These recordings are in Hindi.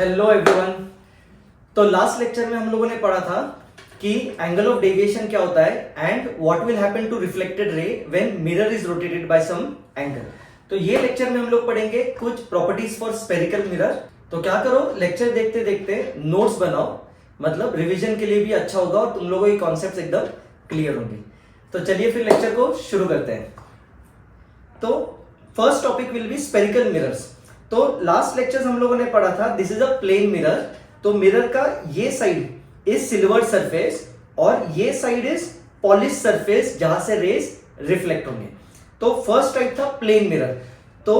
Hello everyone. तो लास्ट लेक्चर में हम लोगों ने पढ़ा था कि एंगल ऑफ डेविएशन क्या होता है and what will happen to reflected ray when mirror is rotated by some angle. तो ये लेक्चर में हम लोग पढ़ेंगे कुछ प्रॉपर्टीज फॉर स्फेरिकल मिरर। तो क्या करो, लेक्चर देखते देखते नोट्स बनाओ, मतलब रिवीजन के लिए भी अच्छा होगा और तुम लोगों के कॉन्सेप्ट्स एकदम क्लियर होंगे। तो चलिए फिर लेक्चर को शुरू करते हैं। तो first topic will be spherical mirrors. तो लास्ट लेक्चर हम लोगों ने पढ़ा था this is a plane mirror. तो मिरर का ये साइड इज सिल्वर सरफेस और ये साइड इज पॉलिश सरफेस जहां से रेज रिफ्लेक्ट होंगे। तो फर्स्ट टाइप था प्लेन मिरर। तो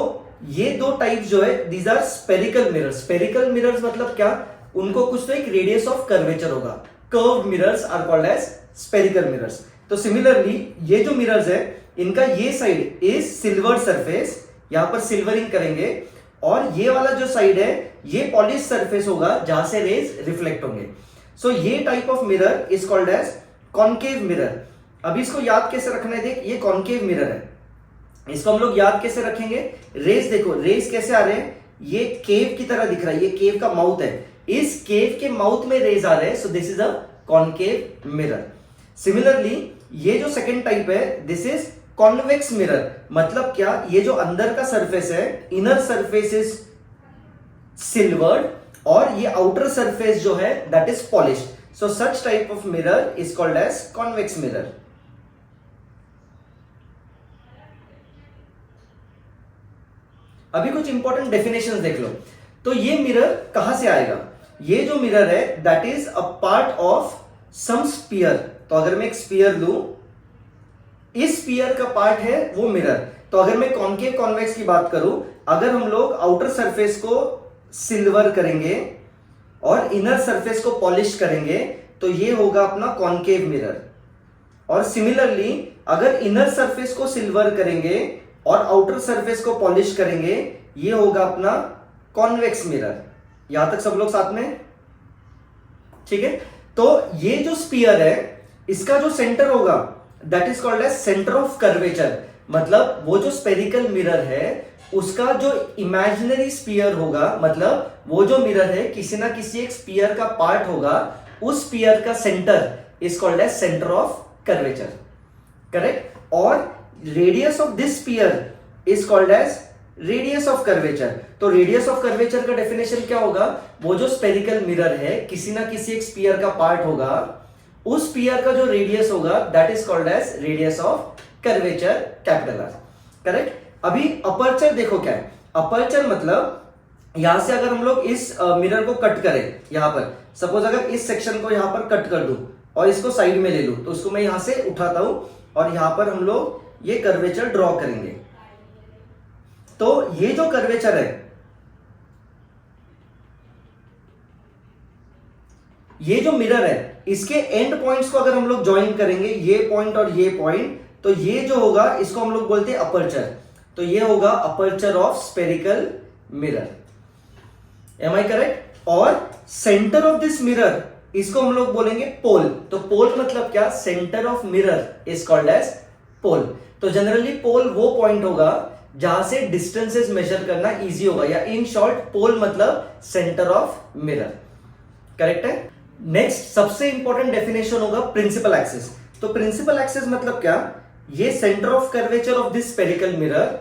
ये दो टाइप जो है these are spherical mirrors. Spherical mirrors मतलब क्या, उनको कुछ तो एक रेडियस ऑफ कर्वेचर होगा। Curved mirrors are called as spherical mirrors. तो सिमिलरली ये जो मिरर्स है इनका ये साइड इज सिल्वर सरफेस, यहां पर सिल्वरिंग करेंगे, और ये वाला जो साइड है ये पॉलिश सरफेस होगा जहां से रेज रिफ्लेक्ट होंगे। सो ये type of mirror is called as concave mirror. अभी इसको याद कैसे रखना है, देख ये कॉनकेव मिरर है, इसको हम लोग याद कैसे रखेंगे। रेज देखो, रेज कैसे आ रहे हैं, ये केव की तरह दिख रहा है, ये केव का माउथ है, इस केव के माउथ में रेज आ रहे हैं। So this is a concave mirror. Similarly ये जो सेकेंड टाइप है दिस इज कॉन्वेक्स मिरर। मतलब क्या, ये जो अंदर का सरफेस है इनर सरफेस इज सिल्वर्ड और ये आउटर सरफेस जो है that is polished. So such type of mirror is called as convex mirror. अभी कुछ इंपॉर्टेंट डेफिनेशंस देख लो। तो ये मिरर कहां से आएगा, ये जो मिरर है that is a part of some sphere. तो अगर मैं एक स्फीयर लूं, इस स्फीयर का पार्ट है वो मिरर। तो अगर मैं कॉनकेव कॉन्वेक्स की बात करूं, अगर हम लोग आउटर सरफेस को सिल्वर करेंगे और इनर सरफेस को पॉलिश करेंगे तो ये होगा अपना कॉनकेव मिरर। और सिमिलरली अगर इनर सरफेस को सिल्वर करेंगे और आउटर सरफेस को पॉलिश करेंगे ये होगा अपना कॉन्वेक्स मिरर। यहां तक सब लोग साथ में, ठीक है। तो ये जो स्फीयर है इसका जो सेंटर होगा that is called as centre of curvature. मतलब वो जो स्फेरिकल मिरर है उसका जो इमेजिनरी स्फीयर होगा, मतलब वो जो मिरर है किसी ना किसी एक स्फीयर का पार्ट होगा, उस स्फीयर का centre is called as centre of curvature, correct. और radius of this sphere is called as radius of curvature. तो रेडियस ऑफ कर्वेचर का डेफिनेशन क्या होगा, वो जो स्फेरिकल मिरर है किसी ना किसी एक स्फीयर का पार्ट होगा, उस स्फीयर का जो रेडियस होगा that is called as radius of curvature, capital R, correct. अभी अपर्चर देखो क्या है। अपर्चर मतलब यहां से अगर हम लोग इस मिरर को कट करें, यहां पर सपोज अगर इस सेक्शन को यहां पर कट कर दूं और इसको साइड में ले लूं, तो उसको मैं यहां से उठाता हूं और यहां पर हम लोग ये कर्वेचर ड्रॉ करेंगे। तो ये जो कर्वेचर है, ये जो मिरर है इसके एंड पॉइंट्स को अगर हम लोग ज्वाइन करेंगे, ये पॉइंट और ये पॉइंट, तो ये जो होगा इसको हम लोग बोलते हैं अपर्चर। तो ये होगा aperture of spherical mirror. Am I correct. और सेंटर ऑफ दिस मिरर इसको हम लोग बोलेंगे पोल। तो पोल मतलब क्या, centre of mirror is called as pole. तो जनरली पोल वो पॉइंट होगा जहां से डिस्टेंसेस मेजर करना इजी होगा, या इन शॉर्ट पोल मतलब सेंटर ऑफ मिरर, करेक्ट है। नेक्स्ट सबसे इंपॉर्टेंट डेफिनेशन होगा प्रिंसिपल एक्सिस। तो प्रिंसिपल एक्सिस मतलब क्या, ये centre of curvature of this spherical mirror,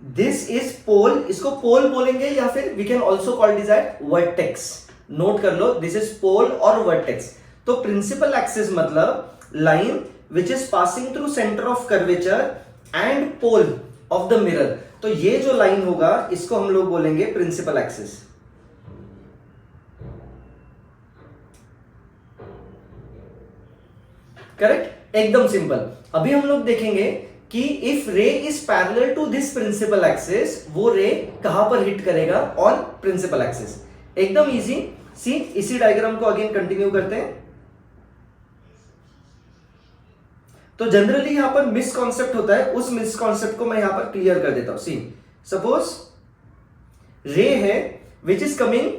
this is pole, इसको पोल बोलेंगे या फिर we can also call this at vertex. Note कर लो, दिस इज पोल और वर्टेक्स। तो प्रिंसिपल एक्सिस मतलब line which is passing through centre of curvature and pole of the mirror. तो ये जो लाइन होगा इसको हम लोग बोलेंगे प्रिंसिपल एक्सिस, करेक्ट, एकदम सिंपल। अभी हम लोग देखेंगे कि if ray is parallel to this principal axis, वो रे कहां पर हिट करेगा, ऑन प्रिंसिपल एक्सिस। एकदम इजी। सी इसी डायग्राम को अगेन कंटिन्यू करते हैं। तो जनरली यहां पर मिस कॉन्सेप्ट होता है, उस मिस कॉन्सेप्ट को मैं यहां पर क्लियर कर देता हूं। सी सपोज रे है which is coming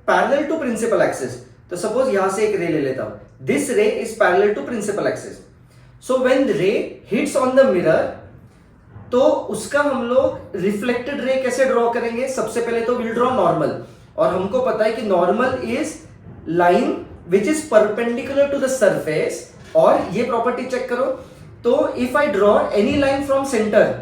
parallel to principal axis. तो सपोज यहां से एक रे ले लेता हूं, this ray is parallel to principal axis. So when ray hits on the mirror, तो उसका हम लोग रिफ्लेक्टेड रे कैसे ड्रॉ करेंगे। सबसे पहले तो विल ड्रॉ नॉर्मल, और हमको पता है कि normal is line which is perpendicular to the surface, और ये प्रॉपर्टी चेक करो। तो if I draw any line from centre,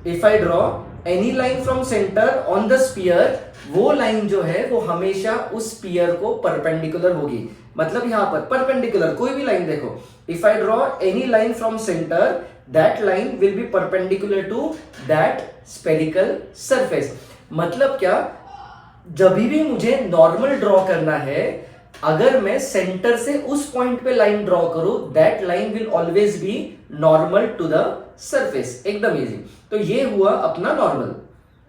if I draw any line from centre on the sphere, वो लाइन जो है वो हमेशा उस स्फीयर को परपेंडिकुलर होगी। मतलब यहां पर परपेंडिकुलर कोई भी लाइन देखो, if I draw any line from centre, that line will be perpendicular to that spherical surface. मतलब क्या, जब भी मुझे नॉर्मल ड्रॉ करना है, अगर मैं सेंटर से उस पॉइंट पे लाइन ड्रॉ करूं, that line will always be normal to the surface. एकदम इजी। तो ये हुआ अपना नॉर्मल।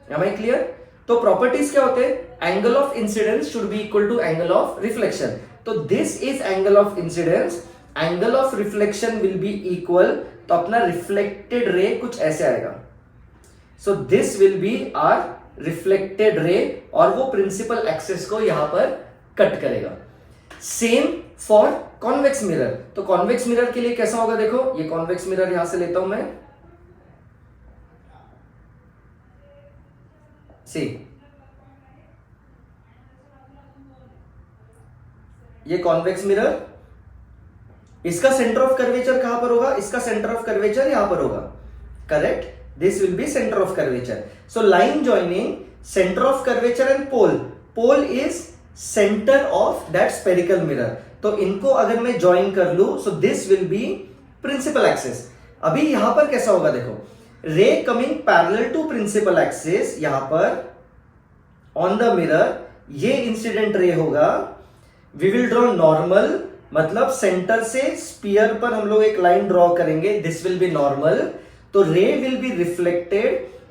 Am I clear? तो प्रॉपर्टीज क्या होते हैं? Angle of incidence should be equal to angle of reflection. तो this is angle of incidence, angle of reflection will be equal, तो अपना रिफ्लेक्टेड रे कुछ ऐसे आएगा। So this will be our reflected ray, और वो प्रिंसिपल एक्सिस को यहां पर कट करेगा। Same for convex mirror. तो कॉन्वेक्स मिरर के लिए कैसा होगा? देखो, ये कॉन्वेक्स मिरर यहां से लेता हूं मैं, सी ये कॉन्वेक्स मिरर, इसका सेंटर ऑफ कर्वेचर कहां पर होगा? इसका सेंटर ऑफ कर्वेचर यहां पर होगा, correct? This will be centre of curvature. So line joining centre of curvature and pole, pole is centre of that spherical mirror. तो इनको अगर मैं ज्वाइन कर लू, so this will be principal axis. अभी यहां पर कैसा होगा? देखो, ray coming parallel to principal axis, यहां पर ऑन द मिरर, ये इंसिडेंट रे होगा। वी विल ड्रॉ नॉर्मल, मतलब सेंटर से स्पीयर पर हम लोग एक लाइन ड्रॉ करेंगे, दिस विल बी नॉर्मल। तो ray will be reflected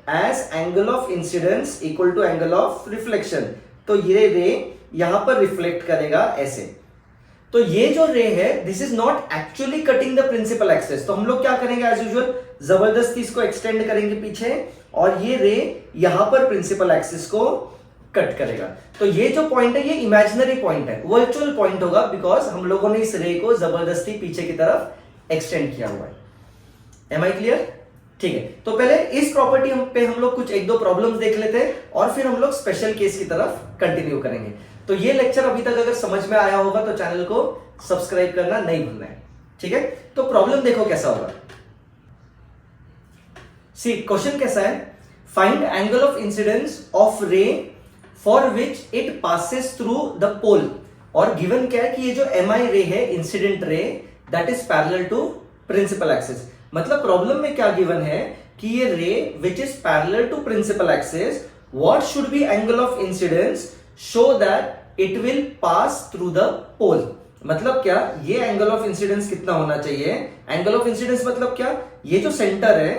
as angle of incidence equal to angle of reflection. तो ये रे यहां पर रिफ्लेक्ट करेगा ऐसे। तो ये जो रे है, this is not actually cutting the principal axis. तो हम लोग क्या करेंगे? एज यूजुअल जबरदस्ती इसको एक्सटेंड करेंगे पीछे, और ये रे यहां पर प्रिंसिपल एक्सिस को कट करेगा। तो ये जो पॉइंट है, ये इमेजिनरी पॉइंट है, वर्चुअल पॉइंट होगा, बिकॉज हम लोगों ने इस रे को जबरदस्ती पीछे की तरफ एक्सटेंड किया हुआ है। M I clear? ठीक है। तो पहले इस प्रॉपर्टी पे हम लोग कुछ एक दो प्रॉब्लम्स देख लेते हैं, और फिर हम लोग स्पेशल केस की तरफ कंटिन्यू करेंगे। तो ये लेक्चर अभी तक अगर समझ में आया होगा तो चैनल को सब्सक्राइब करना नहीं भूलना है, ठीक है? तो प्रॉब्लम देखो कैसा होगा। सी क्वेश्चन कैसा है? Find angle of incidence of ray for which it passes through the pole. और गिवन क्या है कि ये जो एमआई रे है, incident ray, that is parallel to principal axis. मतलब प्रॉब्लम में क्या गिवन है कि ये ray which is parallel to principal axis, what should be angle of incidence so that it will pass through the pole. मतलब क्या, ये एंगल ऑफ इंसिडेंस कितना होना चाहिए? एंगल ऑफ इंसिडेंस मतलब क्या? ये जो सेंटर है,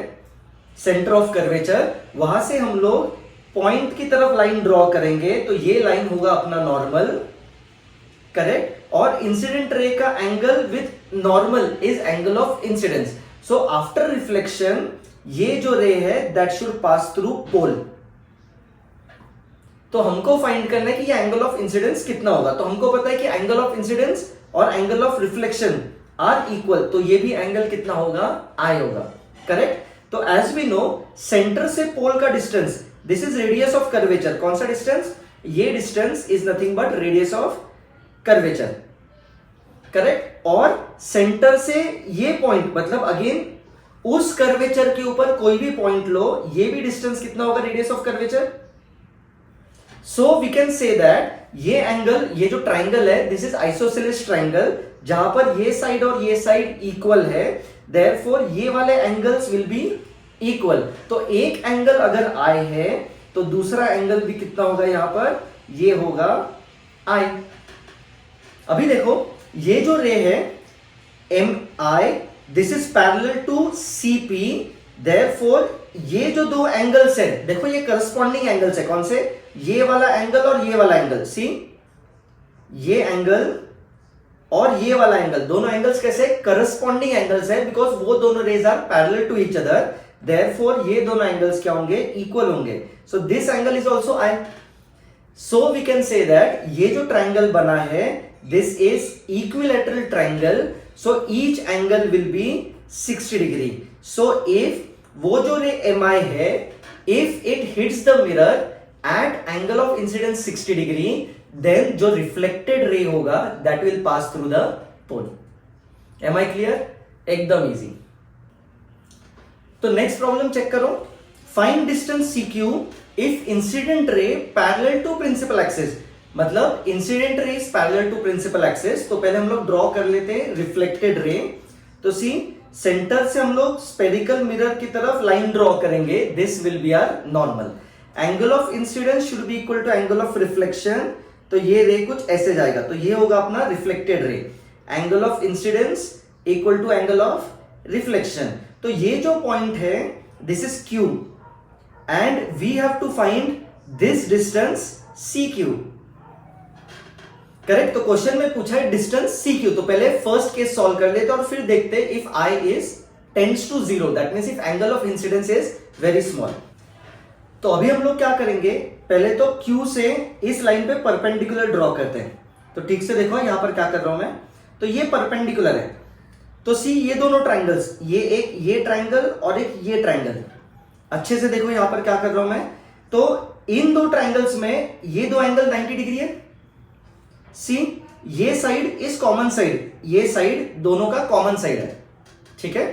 सेंटर ऑफ कर्वेचर, वहां से हम लोग पॉइंट की तरफ लाइन ड्रॉ करेंगे, तो ये लाइन होगा अपना नॉर्मल, करेक्ट? और इंसिडेंट रे का angle with normal is angle of incidence. So after reflection, ये जो रे है दैट शुड पास थ्रू पोल। तो हमको फाइंड करना है कि ये एंगल ऑफ इंसिडेंस कितना होगा। तो हमको पता है कि एंगल ऑफ इंसिडेंस और angle of reflection are equal, तो ये भी एंगल कितना होगा? आई होगा, करेक्ट? तो एज वी नो, सेंटर से पोल का distance, this is radius of curvature. कौन सा डिस्टेंस? ये distance is nothing but radius of curvature, correct? और सेंटर से ये पॉइंट, मतलब अगेन उस कर्वेचर के ऊपर कोई भी पॉइंट लो, ये भी डिस्टेंस कितना होगा? Radius of curvature. So we can say that ये एंगल, ये जो ट्राइंगल है, दिस इज आइसोसेलेस ट्राइंगल, जहां पर ये साइड और ये साइड इक्वल है, देयरफॉर ये वाले एंगल्स विल बी इक्वल। तो एक एंगल अगर आई है, तो दूसरा एंगल भी कितना होगा? यहां पर ये होगा आई। अभी देखो, ये जो रे है M I, this is parallel to C P, therefore ये जो दो एंगल्स है, देखो ये करस्पॉन्डिंग एंगल्स है। कौन से? ये वाला एंगल और ये वाला एंगल। सी, ये एंगल और ये वाला एंगल, दोनों एंगल्स कैसे? करस्पॉन्डिंग एंगल्स है, बिकॉज वो दोनों rays are parallel to each other, therefore ये दोनों एंगल्स क्या होंगे? इक्वल होंगे। So this angle is also I. So we can say that ये जो ट्राइंगल बना है, this is equilateral triangle, so each angle will be 60 degree. So if वो जो रे एम आई है, if it hits the mirror at angle of incidence 60 degree, then जो रिफ्लेक्टेड रे होगा that will pass through the pole. Am I clear? एकदम इजी। तो नेक्स्ट प्रॉब्लम चेक करो। Find distance C Q if incident ray parallel to principal axis. मतलब incident ray is parallel to principal axis. तो पहले हम लोग ड्रॉ कर लेते हैं रिफ्लेक्टेड रे। तो सी सेंटर से हम लोग स्पेरिकल मिरर की तरफ लाइन ड्रॉ करेंगे, this will be our normal. Angle of incidence should be equal to angle of reflection. तो ये रे कुछ ऐसे जाएगा, तो ये होगा अपना reflected ray. Angle of incidence equal to angle of reflection. तो ये जो पॉइंट है this is Q and we have to find this distance C Q. Correct? तो क्वेश्चन में पूछा है डिस्टेंस सी क्यू। तो पहले फर्स्ट केस सॉल्व कर लेते और फिर देखते हैं if i is tends to zero, that means if angle of incidence is very small. तो अभी हम लोग क्या करेंगे, पहले तो Q से इस लाइन पे परपेंडिकुलर ड्रॉ करते हैं। तो ठीक से देखो यहां पर क्या कर रहा हूं मैं, तो ये परपेंडिकुलर है। तो सी ये दोनों ट्राइंगल्स, ये ट्राइंगल और एक ये ट्राइंगल, अच्छे से देखो यहां पर क्या कर रहा हूं मैं। तो इन दो ट्राइंगल्स में ये दो एंगल 90 डिग्री है। सी ये साइड इज कॉमन साइड, ये साइड दोनों का कॉमन साइड है, ठीक है।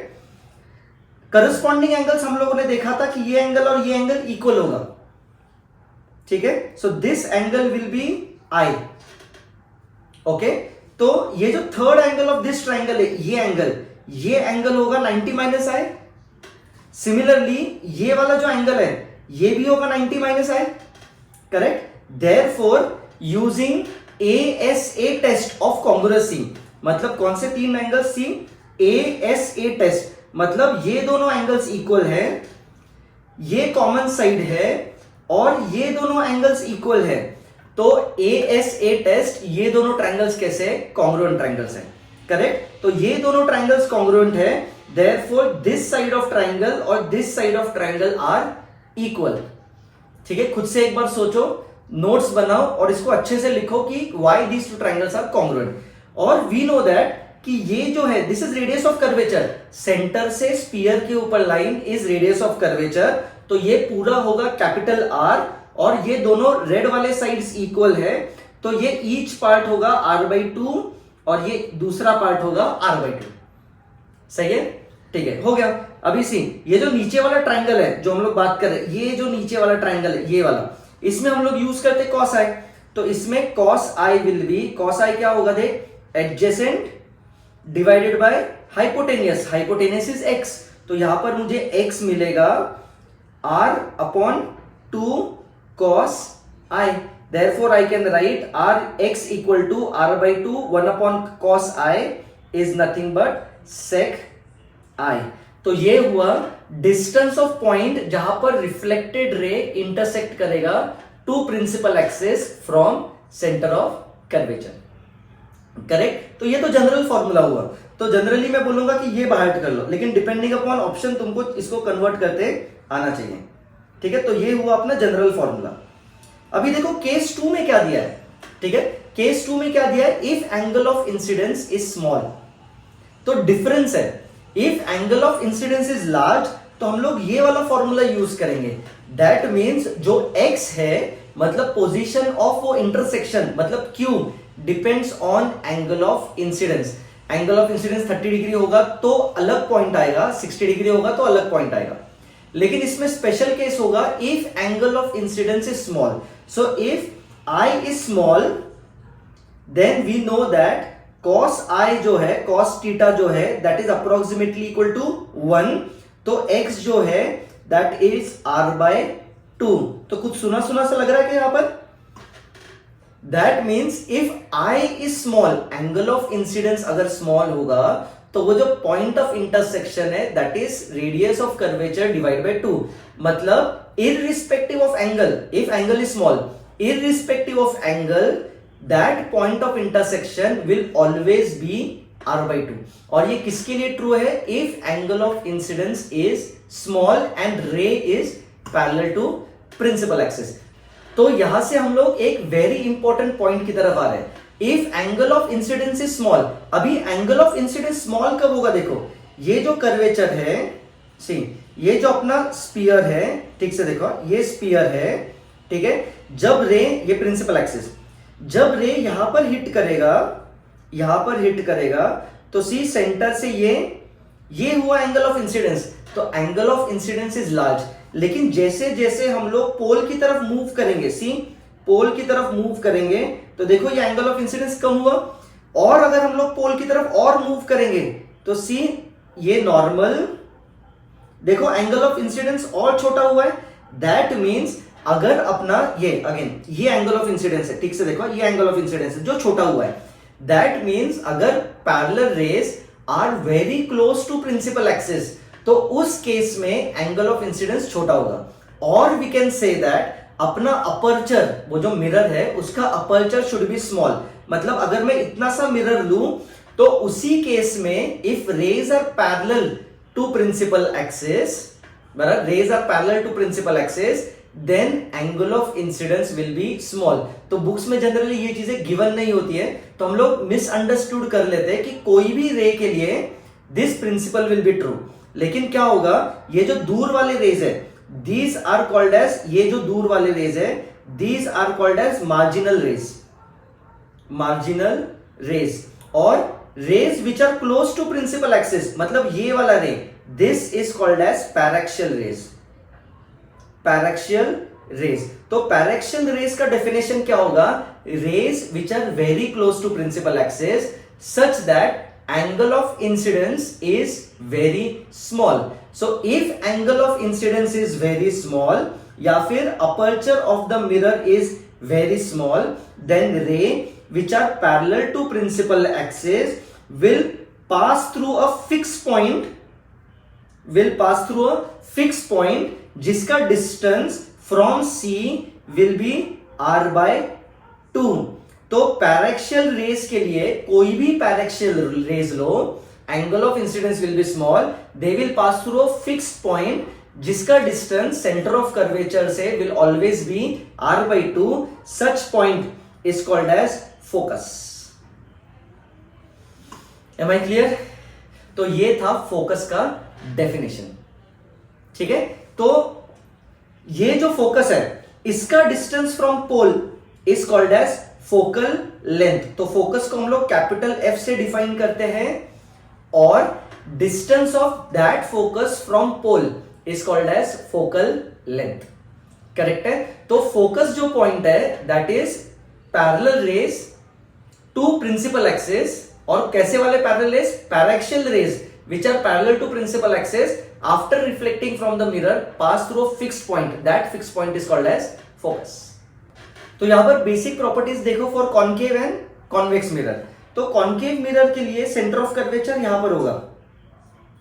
करस्पॉन्डिंग एंगल्स हम लोगों ने देखा था कि ये एंगल और ये एंगल इक्वल होगा, ठीक है। So this angle will be i, okay. तो ये जो third angle of this triangle है, ये एंगल होगा 90 माइनस आई। सिमिलरली ये वाला जो एंगल है ये भी होगा 90 minus i, correct. Therefore using ASA test of congruency, मतलब कौन से तीन एंगल सी, ASA टेस्ट, मतलब ये दोनों एंगल्स इक्वल है, ये कॉमन साइड है और ये दोनों एंगल्स इक्वल है। तो ASA टेस्ट, ये दोनों ट्रायंगल्स कैसे, कॉन्ग्रुएंट ट्रायंगल्स हैं, करेक्ट। तो ये दोनों ट्रायंगल्स कॉन्ग्रुएंट है, therefore this side of triangle और this side of triangle are equal, ठीक है। खुद से एक बार सोचो, नोट्स बनाओ और इसको अच्छे से लिखो कि why these two triangles are congruent. और वी नो दैट कि ये जो है this is radius of curvature, centre से स्फीयर के ऊपर line is radius of curvature. तो ये पूरा होगा कैपिटल आर और ये दोनों रेड वाले साइड्स इक्वल है, तो ये ईच पार्ट होगा r/2 और ये दूसरा पार्ट होगा r/2, सही है, ठीक है, हो गया। अभी सी ये जो नीचे वाला ट्रायंगल है जो हम लोग बात कर रहे हैं, ये जो नीचे वाला ट्रायंगल है ये वाला, इसमें हम लोग यूज करते हैं cos i। तो इसमें cos i will be, cos i क्या होगा देख, adjacent divided by hypotenuse, hypotenuse is x, तो यहां पर मुझे x मिलेगा r/2 cos i। therefore I can write rx equal to r/2 1 cos i is nothing but sec i। तो ये हुआ डिस्टेंस ऑफ पॉइंट जहां पर रिफ्लेक्टेड रे इंटरसेक्ट करेगा to principal axis from centre of curvature, correct. तो ये तो जनरल फॉर्मूला हुआ। तो जनरली मैं बोलूंगा कि ये बाहर कर लो, लेकिन डिपेंडिंग अपॉन ऑप्शन तुमको इसको कन्वर्ट करते आना चाहिए, ठीक है। तो ये हुआ अपना जनरल फॉर्मूला। अभी देखो केस 2 में क्या दिया है, ठीक है। केस 2 में क्या दिया है, if angle of incidence is small, तो डिफरेंस है। If angle of incidence is large तो हम लोग ये वाला फॉर्मूला यूज करेंगे, दैट मींस जो x है मतलब पोजीशन ऑफ वो इंटरसेक्शन, मतलब Q depends on angle of incidence. Angle of incidence 30 degree होगा तो अलग पॉइंट आएगा, 60 डिग्री होगा तो अलग पॉइंट आएगा। लेकिन इसमें स्पेशल केस होगा if angle of incidence is small. So if I is small then we know that cos i जो है, cos थीटा जो है that is approximately equal to 1, तो x जो है दैट इज r/2। तो कुछ सुना सुना सा लग रहा है कि यहां पर, that means if i is small, angle of incidence अगर स्मॉल होगा तो वो जो पॉइंट ऑफ इंटरसेक्शन है that is radius of curvature divide by 2। मतलब irrespective of angle, if angle is small, irrespective of angle that point of intersection will always be r/2। और ये किसके लिए ट्रू है, if angle of incidence is small and ray is parallel to principal axis। तो यहां से हम लोग एक वेरी इंपॉर्टेंट पॉइंट की तरफ आ रहे हैं, if angle of incidence is small। अभी angle of incidence small कब होगा, देखो ये जो कर्वेचर है, सी ये जो अपना स्पीयर है, ठीक से देखो ये स्पीयर है, ठीक है। जब रे, ये प्रिंसिपल एक्सिस, जब रे यहां पर हिट करेगा, यहां पर हिट करेगा, तो सी सेंटर से ये हुआ एंगल ऑफ इंसिडेंस, तो angle of incidence is large. लेकिन जैसे जैसे हम लोग पोल की तरफ मूव करेंगे, सी पोल की तरफ मूव करेंगे, तो देखो ये एंगल ऑफ इंसिडेंस कम हुआ, और अगर हम लोग पोल की तरफ और मूव करेंगे तो सी ये नॉर्मल, देखो एंगल ऑफ इंसिडेंस और छोटा हुआ है। दैट मीन्स अगर अपना ये अगेन ये एंगल ऑफ इंसिडेंस है, ठीक से देखो ये एंगल ऑफ इंसिडेंस है जो छोटा हुआ है। दैट मीन्स अगर parallel rays are very close to principal axis, तो उस केस में एंगल ऑफ इंसिडेंस छोटा होगा। और वी कैन से दैट अपना अपर्चर, वो जो मिरर है उसका अपर्चर शुड बी स्मॉल। मतलब अगर मैं इतना सा मिरर लूं तो उसी केस में if rays are parallel to principal axis, बराबर, rays are parallel to principal axis, then angle of incidence will be small. तो बुक्स में जनरली ये चीजें गिवन नहीं होती है, तो हम लोग मिसअंडरस्टूड कर लेते हैं कि कोई भी रे के लिए this principle will be true. लेकिन क्या होगा, ये जो दूर वाले रेज है, दीज आर कॉल्ड एज, ये जो दूर वाले रेज है these are called as marginal rays, marginal rays. और rays which are close to principal axis, मतलब ये वाला ray, this is called as paraxial rays, paraxial rays. तो पैरेक्शियल रेज का डेफिनेशन क्या होगा, rays which are very close to principal axis such that angle of incidence is very small. So if angle of incidence is very small या फिर aperture of the mirror is very small, then ray which are parallel to principal axis will pass through a fixed point, will pass through a fixed point जिसका distance from C will be r by 2। तो पैरेक्शियल रेज के लिए कोई भी पैरेक्शियल रेज लो, angle of incidence will be small, they will pass through a fixed point जिसका डिस्टेंस सेंटर ऑफ कर्वेचर से will always be r/2। Such point is called as focus. Am I clear? तो ये था फोकस का डेफिनेशन, ठीक है। तो ये जो फोकस है इसका distance from pole is called as focal length. तो फोकस को हम लोग कैपिटल F से डिफाइन करते हैं, और distance of that focus from pole is called as focal length. Correct है? तो फोकस जो पॉइंट है that is parallel rays to principal axis. और कैसे वाले parallel rays? Paraxial rays which are parallel to principal axis after reflecting from the mirror pass through a fixed point, that fixed point is called as focus. तो यहां पर बेसिक प्रॉपर्टीज देखो for concave and convex mirror. तो कॉन्केव मिरर के लिए सेंटर ऑफ कर्वेचर यहां पर होगा,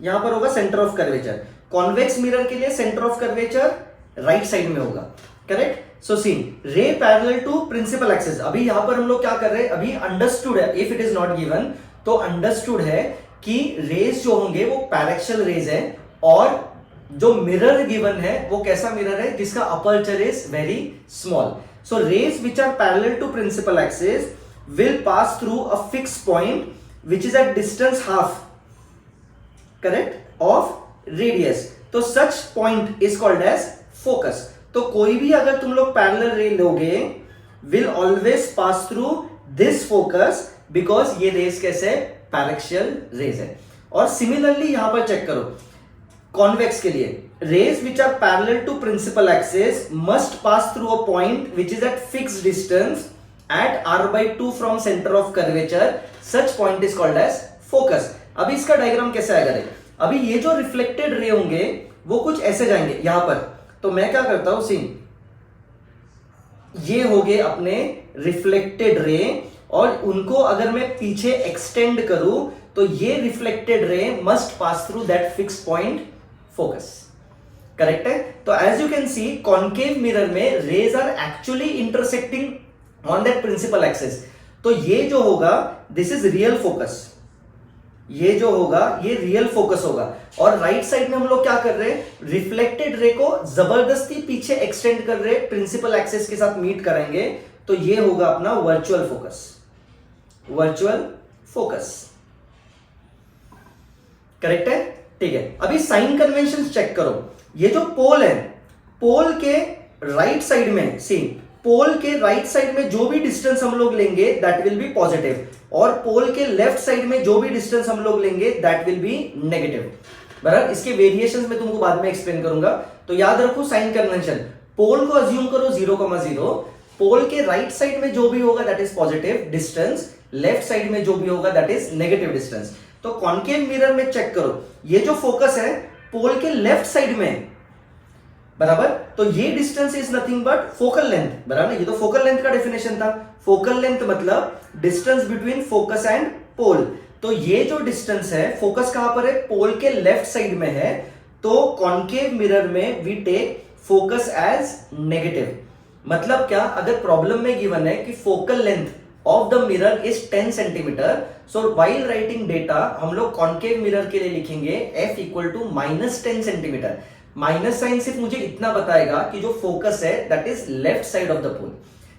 यहां पर होगा centre of curvature. Convex mirror के लिए centre of curvature right side में होगा। करेक्ट? सो सी रे पैरेलल टू प्रिंसिपल एक्सिस। अभी यहां पर हम लोग क्या कर रहे हैं, अभी अंडरस्टूड है, if it is not given तो अंडरस्टूड है कि रेज जो होंगे वो पैरेक्शियल रेज है, और जो मिरर गिवन है वो कैसा मिरर है जिसका aperture is very small. So rays which are parallel to principal axis will pass through a fixed point which is at distance half, correct, of radius. तो such point is called as focus. तो कोई भी अगर तुम लोग parallel ray लोगे will always pass through this focus because ये rays कैसे पैरेक्शियल रेज है। और सिमिलरली यहां पर चेक करो कॉन्वेक्स के लिए, rays which are parallel to principal axis must pass through a point which is at fixed distance at r/2 from center of curvature. Such point is called as focus. अभी इसका डायग्राम कैसे आएगा देख। अभी ये जो रिफ्लेक्टेड रे होंगे वो कुछ ऐसे जाएंगे यहां पर। तो मैं क्या करता हूं, सी ये हो गए अपने रिफ्लेक्टेड रे, और उनको अगर मैं पीछे एक्सटेंड करूं तो ये reflected ray must pass through that fixed point focus. Correct है? तो as you can see concave mirror में rays are actually intersecting on that principal axis. तो ये जो होगा दिस इज रियल फोकस, ये जो होगा ये रियल फोकस होगा। और राइट साइड में हम लोग क्या कर रहे हैं, रिफ्लेक्टेड रे को जबरदस्ती पीछे एक्सटेंड कर रहे, प्रिंसिपल एक्सिस के साथ मीट कराएंगे, तो ये होगा अपना virtual focus, virtual focus. Correct है? ठीक है। अभी साइन कन्वेंशन चेक करो। ये जो पोल है, पोल के राइट साइड में सी पोल के राइट साइड में जो भी डिस्टेंस हम लोग लेंगे दैट विल बी पॉजिटिव, और पोल के लेफ्ट साइड में जो भी डिस्टेंस हम लोग लेंगे दैट विल बी नेगेटिव। बराबर, इसके वेरिएशंस में तुमको बाद में एक्सप्लेन करूंगा। तो याद रखो साइन कन्वेंशन, पोल को अज्यूम करो 0,0, पोल के राइट साइड में जो भी होगा that is positive distance, left side में जो भी होगा दैट इज नेगेटिव डिस्टेंस। तो कॉन्केव मिरर में चेक करो, ये जो फोकस है पोल के लेफ्ट साइड में, बराबर, तो ये distance is nothing but focal length. बराबर, ये तो फोकल लेंथ का डेफिनेशन था। फोकल लेंथ मतलब distance between focus and pole. तो ये जो डिस्टेंस है, फोकस कहां पर है, पोल के लेफ्ट साइड में है, तो कॉन्केव मिरर में we take focus as negative. मतलब क्या, अगर प्रॉब्लम में गिवन है कि focal length of the mirror is 10 centimetre, so while writing data हम लोग कॉन्केव मिरर के लिए लिखेंगे f equal to -10 centimetre. Minus sign सिर्फ मुझे इतना बताएगा कि जो फोकस है that is left side of the pole.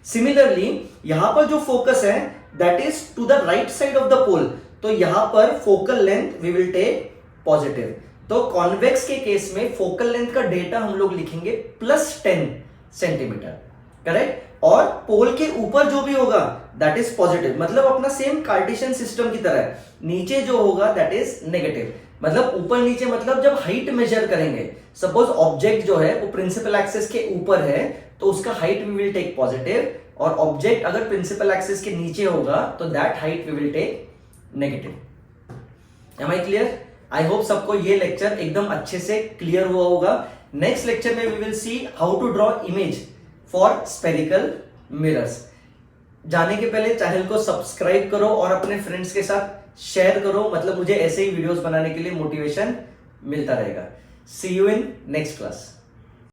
Similarly यहां पर जो फोकस है that is to the right side of the pole, तो यहां पर focal length we will take positive. तो कॉन्वेक्स के केस में फोकल लेंथ का डेटा हम लोग लिखेंगे +10 सेंटीमीटर, करेक्ट। और पोल के ऊपर जो भी होगा दैट इज पॉजिटिव, मतलब अपना सेम कार्टेशियन सिस्टम की तरह, नीचे जो होगा दैट इज नेगेटिव। मतलब ऊपर नीचे मतलब जब हाइट मेजर करेंगे, सपोज ऑब्जेक्ट जो है वो प्रिंसिपल एक्सिस के ऊपर है तो उसका height we will take positive, और ऑब्जेक्ट अगर प्रिंसिपल एक्सिस के नीचे होगा तो that height we will take negative. Am I clear? I hope सबको ये लेक्चर एकदम अच्छे से क्लियर हुआ होगा। नेक्स्ट लेक्चर में we will see how to draw image for spherical mirrors. जाने के पहले चैनल को सब्सक्राइब करो और अपने फ्रेंड्स के साथ शेयर करो, मतलब मुझे ऐसे ही वीडियोस बनाने के लिए मोटिवेशन मिलता रहेगा। सी यू इन नेक्स्ट क्लास।